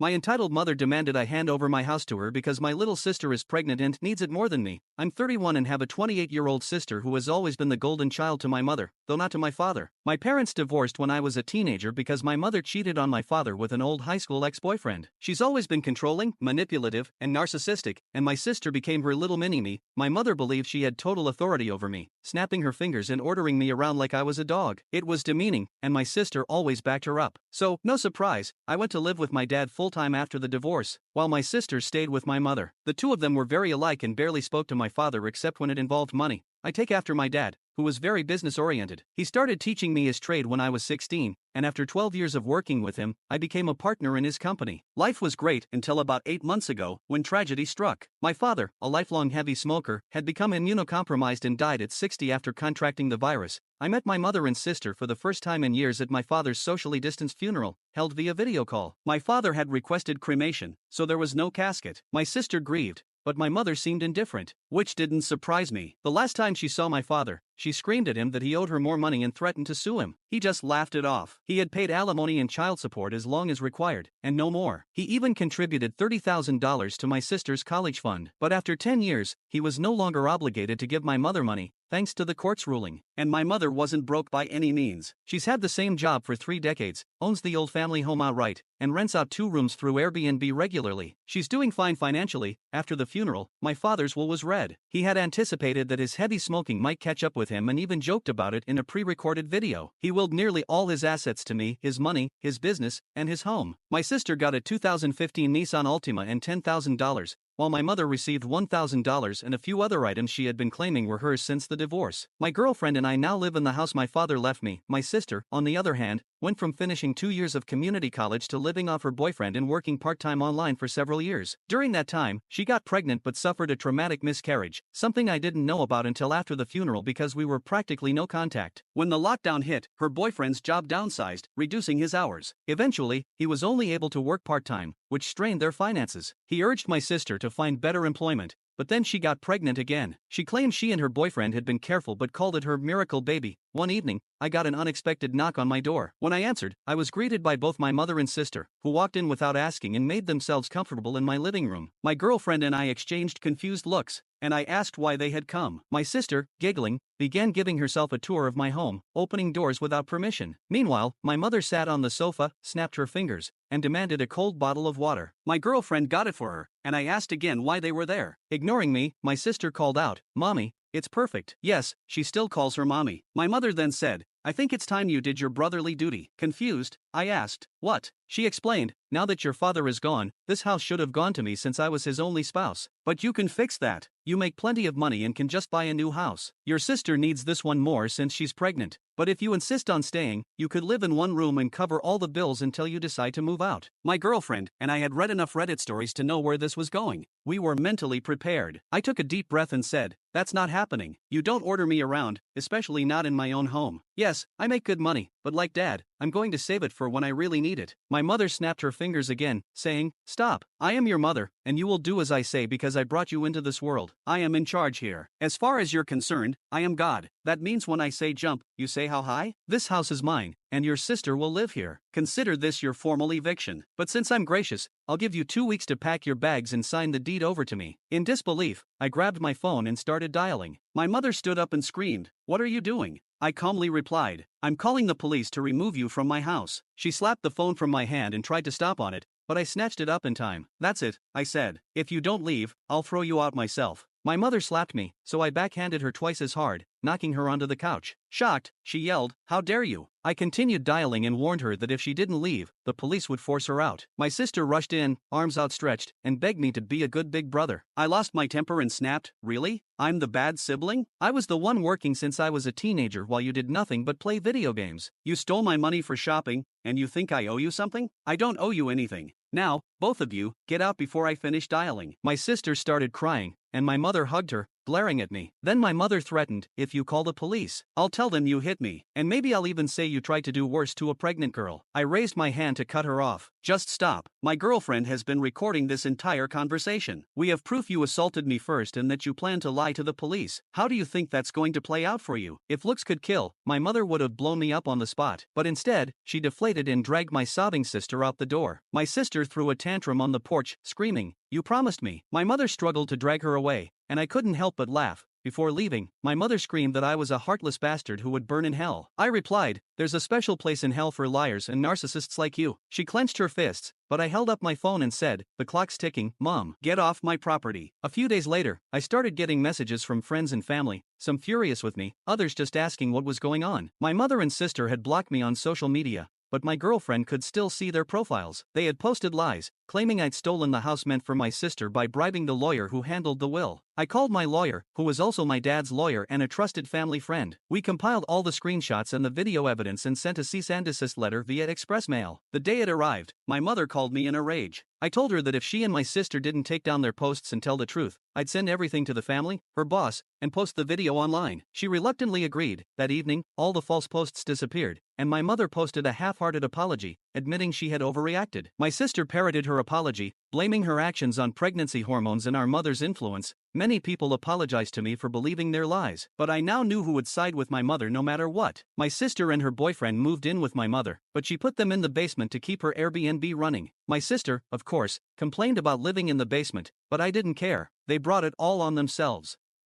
My entitled mother demanded I hand over my house to her because my little sister is pregnant and needs it more than me. I'm 31 and have a 28-year-old sister who has always been the golden child to my mother, though not to my father. My parents divorced when I was a teenager because my mother cheated on my father with an old high school ex-boyfriend. She's always been controlling, manipulative, and narcissistic, and my sister became her little mini-me. My mother believed she had total authority over me, snapping her fingers and ordering me around like I was a dog. It was demeaning, and my sister always backed her up. So, no surprise, I went to live with my dad full-time after the divorce, while my sister stayed with my mother. The two of them were very alike and barely spoke to my father except when it involved money. I take after my dad, who was very business-oriented. He started teaching me his trade when I was 16, and after 12 years of working with him, I became a partner in his company. Life was great until about 8 months ago, when tragedy struck. My father, a lifelong heavy smoker, had become immunocompromised and died at 60 after contracting the virus. I met my mother and sister for the first time in years at my father's socially distanced funeral, held via video call. My father had requested cremation, so there was no casket. My sister grieved, but my mother seemed indifferent, which didn't surprise me. The last time she saw my father, she screamed at him that he owed her more money and threatened to sue him. He just laughed it off. He had paid alimony and child support as long as required, and no more. He even contributed $30,000 to my sister's college fund. But after 10 years, he was no longer obligated to give my mother money, thanks to the court's ruling. And my mother wasn't broke by any means. She's had the same job for 3 decades, owns the old family home outright, and rents out 2 rooms through Airbnb regularly. She's doing fine financially. After the funeral, my father's will was read. He had anticipated that his heavy smoking might catch up with him and even joked about it in a pre-recorded video. He willed nearly all his assets to me, his money, his business, and his home. My sister got a 2015 Nissan Altima and $10,000, while my mother received $1,000 and a few other items she had been claiming were hers since the divorce. My girlfriend and I now live in the house my father left me. My sister, on the other hand, went from finishing 2 years of community college to living off her boyfriend and working part-time online for several years. During that time, she got pregnant but suffered a traumatic miscarriage, something I didn't know about until after the funeral because we were practically no contact. When the lockdown hit, her boyfriend's job downsized, reducing his hours. Eventually, he was only able to work part-time, which strained their finances. He urged my sister to find better employment, but then she got pregnant again. She claimed she and her boyfriend had been careful but called it her miracle baby. One evening, I got an unexpected knock on my door. When I answered, I was greeted by both my mother and sister, who walked in without asking and made themselves comfortable in my living room. My girlfriend and I exchanged confused looks, and I asked why they had come. My sister, giggling, began giving herself a tour of my home, opening doors without permission. Meanwhile, my mother sat on the sofa, snapped her fingers, and demanded a cold bottle of water. My girlfriend got it for her, and I asked again why they were there. Ignoring me, my sister called out, "Mommy, it's perfect." Yes, she still calls her mommy. My mother then said, "I think it's time you did your brotherly duty." Confused, I asked, "What?" She explained, "Now that your father is gone, this house should have gone to me since I was his only spouse. But you can fix that. You make plenty of money and can just buy a new house. Your sister needs this one more since she's pregnant. But if you insist on staying, you could live in one room and cover all the bills until you decide to move out." My girlfriend and I had read enough Reddit stories to know where this was going. We were mentally prepared. I took a deep breath and said, "That's not happening. You don't order me around, especially not in my own home. Yes, I make good money, but like Dad, I'm going to save it for when I really need it." My mother snapped her fingers again, saying, "Stop. I am your mother, and you will do as I say because I brought you into this world. I am in charge here. As far as you're concerned, I am God. That means when I say jump, you say how high? This house is mine, and your sister will live here. Consider this your formal eviction. But since I'm gracious, I'll give you 2 weeks to pack your bags and sign the deed over to me." In disbelief, I grabbed my phone and started dialing. My mother stood up and screamed, "What are you doing?" I calmly replied, "I'm calling the police to remove you from my house." She slapped the phone from my hand and tried to stop on it, but I snatched it up in time. "That's it," I said. "If you don't leave, I'll throw you out myself." My mother slapped me, so I backhanded her twice as hard, knocking her onto the couch. Shocked, she yelled, "How dare you!" I continued dialing and warned her that if she didn't leave, the police would force her out. My sister rushed in, arms outstretched, and begged me to be a good big brother. I lost my temper and snapped, "Really? I'm the bad sibling? I was the one working since I was a teenager while you did nothing but play video games. You stole my money for shopping, and you think I owe you something? I don't owe you anything. Now, both of you, get out before I finish dialing." My sister started crying, and my mother hugged her, glaring at me. Then my mother threatened, "If you call the police, I'll tell them you hit me, and maybe I'll even say you tried to do worse to a pregnant girl." I raised my hand to cut her off. "Just stop. My girlfriend has been recording this entire conversation. We have proof you assaulted me first and that you plan to lie to the police. How do you think that's going to play out for you?" If looks could kill, my mother would have blown me up on the spot. But instead, she deflated and dragged my sobbing sister out the door. My sister threw a tantrum on the porch, screaming, "You promised me." My mother struggled to drag her away, and I couldn't help but laugh. Before leaving, my mother screamed that I was a heartless bastard who would burn in hell. I replied, "There's a special place in hell for liars and narcissists like you." She clenched her fists, but I held up my phone and said, "The clock's ticking, Mom. Get off my property." A few days later, I started getting messages from friends and family, some furious with me, others just asking what was going on. My mother and sister had blocked me on social media, but my girlfriend could still see their profiles. They had posted lies, claiming I'd stolen the house meant for my sister by bribing the lawyer who handled the will. I called my lawyer, who was also my dad's lawyer and a trusted family friend. We compiled all the screenshots and the video evidence and sent a cease and desist letter via express mail. The day it arrived, my mother called me in a rage. I told her that if she and my sister didn't take down their posts and tell the truth, I'd send everything to the family, her boss, and post the video online. She reluctantly agreed. That evening, all the false posts disappeared, and my mother posted a half-hearted apology, admitting she had overreacted. My sister parroted her apology, blaming her actions on pregnancy hormones and our mother's influence. Many people apologized to me for believing their lies, but I now knew who would side with my mother no matter what. My sister and her boyfriend moved in with my mother, but she put them in the basement to keep her Airbnb running. My sister, of course, complained about living in the basement, but I didn't care. They brought it all on themselves.